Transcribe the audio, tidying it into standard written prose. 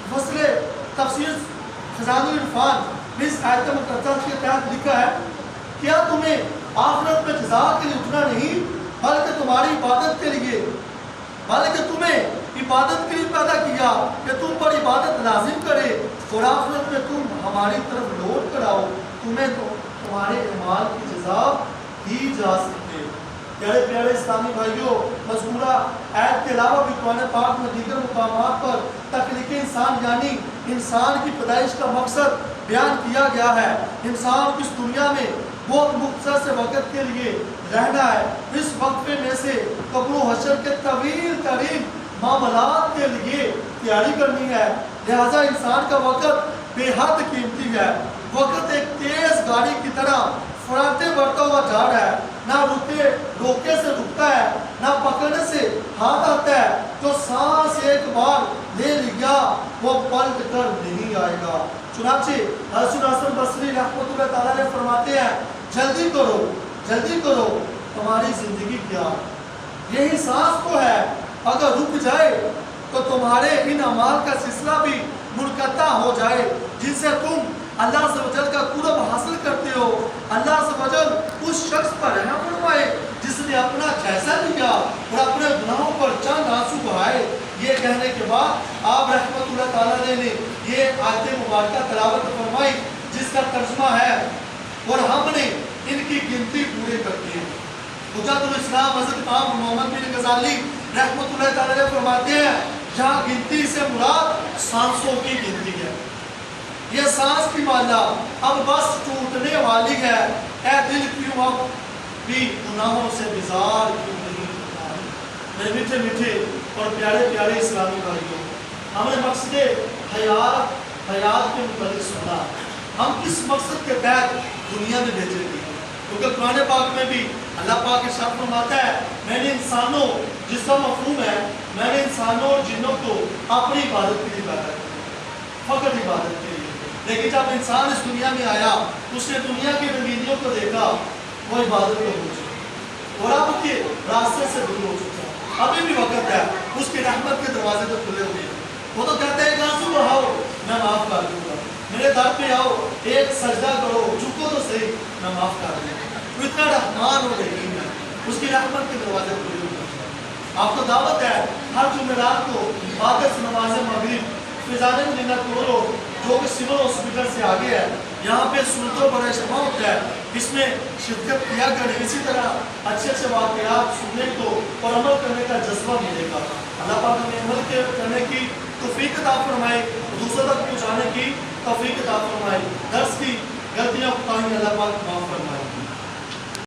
فصل تفسیر خزان العرفان اس آیت مقدسہ کے تحت لکھا ہے، کیا تمہیں آخرت میں جزا کے لیے اٹھنا نہیں، بلکہ تمہاری عبادت کے لیے، بلکہ تمہیں عبادت کے لیے پیدا کیا کہ تم پر عبادت لازم کرے اور آخرت میں تم ہماری طرف لوٹ کر آؤ، تمہیں تو تمہارے اعمال کی جزا دی جا سکتے۔ پیارے پیارے اسلامی بھائیوں، مذکورہ آیت کے علاوہ بھی قرآن پاک میں دیگر مقامات پر تخلیق انسان یعنی انسان کی پیدائش کا مقصد بیان کیا گیا ہے۔ انسان کو اس دنیا میں بہت مختصر سے وقت کے لیے رہنا ہے، اس وقفے میں سے قبر و حشر کے طویل ترین معاملات کے لیے تیاری کرنی ہے، لہذا انسان کا وقت بے حد قیمتی ہے۔ وقت ایک تیز گاڑی کی طرح فرانٹے بڑھتا ہوا جا رہا ہے، نہ روکے سے رکتا ہے، نہ پکڑنے سے ہاتھ آتا ہے، جو سانس ایک بار لے لیا وہ پلٹ کر نہیں آئے گا۔ چنانچہ حسن حسن بصری رحمۃ اللہ تعالیٰ نے فرماتے ہیں، جلدی کرو تمہاری زندگی کیا، یہی سانس تو ہے، اگر رک جائے تو تمہارے ان اعمال کا سلسلہ بھی منقطع ہو جائے جن سے تم اللہ عز و جل کا قرب حاصل کرتے ہو۔ اللہ عز و جل اس شخص پر رحم فرمائے جس نے اپنا جائزہ لیا اور اپنے گناہوں پر چند آنسو بہائے۔ یہ کہنے کے بعد آپ رحمت اللہ تعالیٰ نے یہ آیت مبارکہ تلاوت فرمائی جس کا ترجمہ ہے، اور ہم نے ان کی گنتی پورے کر دی۔ حجت الاسلام حضرت امام محمد بن غزالی رحمت اللہ تعالیٰ نے فرماتے ہیں، جہاں گنتی سے مراد سانسوں کی گنتی ہے، یہ سانس کی مالا اب بس ٹوٹنے والی ہے، اے دل کیوں اب بھی گناہوں سے بیزار کیوں نہیں ہوتا۔ میرے میٹھے میٹھے اور پیارے پیارے اسلامی بھائیوں، ہم نے مقصد حیات کے متعلق سنا، ہم کس مقصد کے تحت دنیا میں بھیجے گئے، کیونکہ قرآن پاک میں بھی اللہ پاک ارشاد فرماتا ہے، میں نے انسانوں، جس کا مفہوم ہے میں نے انسانوں اور جنوں کو اپنی عبادت کے لیے پیدا کیا، فقط عبادت کے لیے۔ لیکن جب انسان اس دنیا میں آیا، اس نے دنیا کی رنگینیوں کو دیکھا، وہ عبادت کو بھول چکا اور اب کے راستے سے دور ہو چکا۔ ابھی بھی وقت ہے، اس کی رحمت کے دروازے تو کھلے ہوئے ہیں۔ وہ تو کہتے ہیں کہ آنسو بہاؤ میں معاف کر دوں گا، میرے در پہ آؤ ایک سجدہ کرو، جھکو تو صحیح میں معاف کر دوں گا۔ وہ اتنا رحمان اور رحیم ہے، اس کی رحمت کے دروازے کھلے ہوئے ہیں۔ آپ کو دعوت ہے ہر جمعرات کو بعد از نماز مغرب فضان مدینہ کورو جو کہ سول ہاسپٹل سے آگے ہے، یہاں پہ سنت و بڑا اجتماع ہوتا ہے، اس میں شرکت کیا کریں۔ اسی طرح اچھے اچھے واقعات سننے کو اور عمل کرنے کا جذبہ ملے گا۔ اللہ پاک ہمیں عمل کرنے کی توفیق عطا فرمائے، دوسروں تک پہنچانے کی توفیق عطا فرمائے، درس کی غلطیاں کوتاہیاں اللہ پاک معاف فرمائے۔